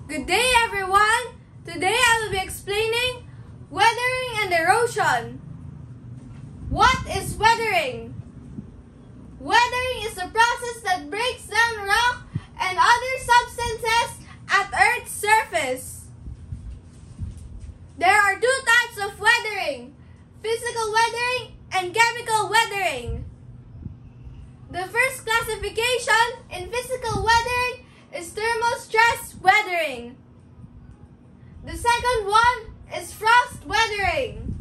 Good day everyone! Today I will be explaining weathering and erosion. What is weathering? Weathering is the process that breaks down rock and other substances at Earth's surface. There are two types of weathering: physical weathering and chemical weathering. The first classification in physical weathering is thermostress weathering. The second one is frost weathering.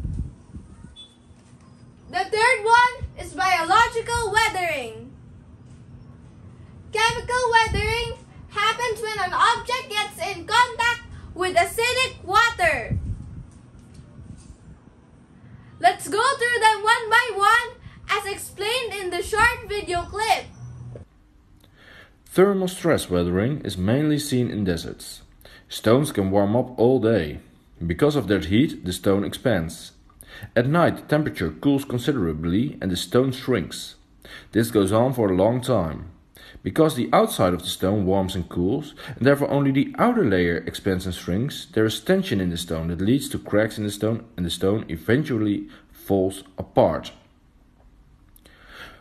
The third one is biological weathering. Chemical weathering happens when an object gets in contact with acidic water. Let's go through them one by one as explained in the short video clip. Thermostress weathering is mainly seen in deserts. Stones can warm up all day. Because of that heat, the stone expands. At night, the temperature cools considerably and the stone shrinks. This goes on for a long time. Because the outside of the stone warms and cools, and therefore only the outer layer expands and shrinks, there is tension in the stone that leads to cracks in the stone, and the stone eventually falls apart.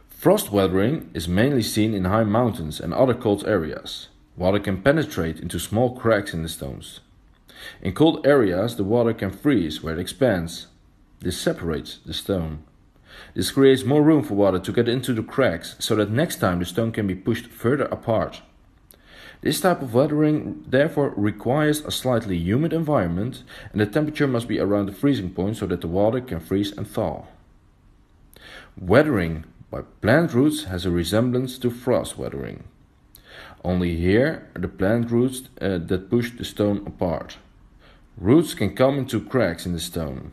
Frost weathering is mainly seen in high mountains and other cold areas. Water can penetrate into small cracks in the stones. In cold areas, the water can freeze where it expands. This separates the stone. This creates more room for water to get into the cracks, so that next time the stone can be pushed further apart. This type of weathering therefore requires a slightly humid environment, and the temperature must be around the freezing point so that the water can freeze and thaw. Weathering by plant roots has a resemblance to frost weathering. Only here are the plant roots that push the stone apart. Roots can come into cracks in the stone.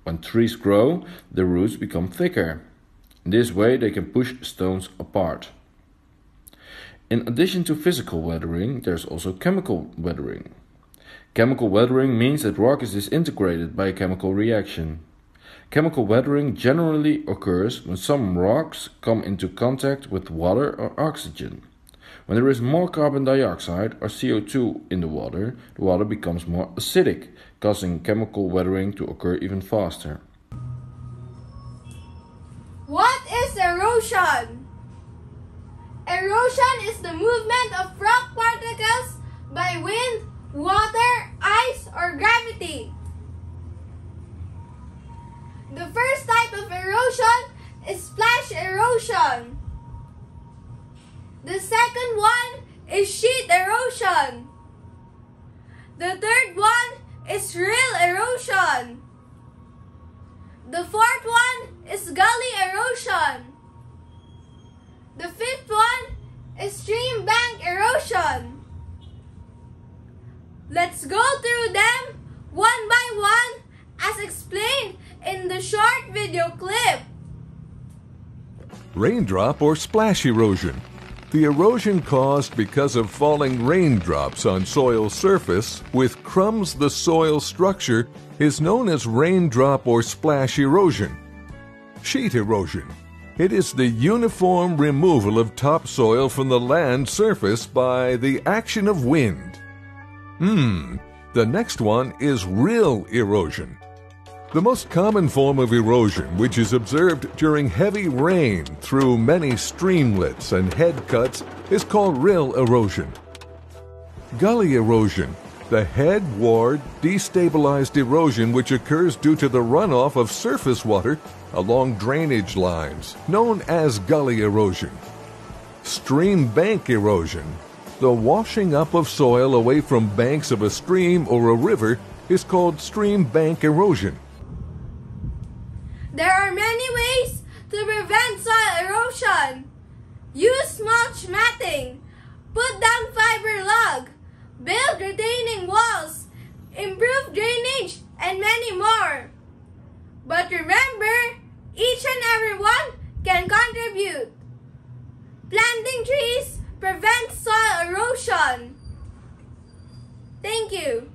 When trees grow, the roots become thicker. In this way they can push stones apart. In addition to physical weathering, there is also chemical weathering. Chemical weathering means that rock is disintegrated by a chemical reaction. Chemical weathering generally occurs when some rocks come into contact with water or oxygen. When there is more carbon dioxide or CO2 in the water becomes more acidic, causing chemical weathering to occur even faster. What is erosion? Erosion is the movement of rock particles by wind, water, ice, or gravity. The first type of erosion is splash erosion. The second one is sheet erosion. The third one is rill erosion. The fourth one is gully erosion. The fifth one is stream bank erosion. Let's go through them one by one as explained in the short video clip. Raindrop or splash erosion. The erosion caused because of falling raindrops on soil surface with crumbs the soil structure is known as raindrop or splash erosion. Sheet erosion. It is the uniform removal of topsoil from the land surface by the action of wind. The next one is rill erosion. The most common form of erosion, which is observed during heavy rain through many streamlets and head cuts, is called rill erosion. Gully erosion, the head-ward, destabilized erosion which occurs due to the runoff of surface water along drainage lines, known as gully erosion. Stream bank erosion, the washing up of soil away from banks of a stream or a river, is called stream bank erosion. There are many ways to prevent soil erosion. Use mulch matting, put down fiber log, build retaining walls, improve drainage, and many more. But remember, each and every one can contribute. Planting trees prevents soil erosion. Thank you.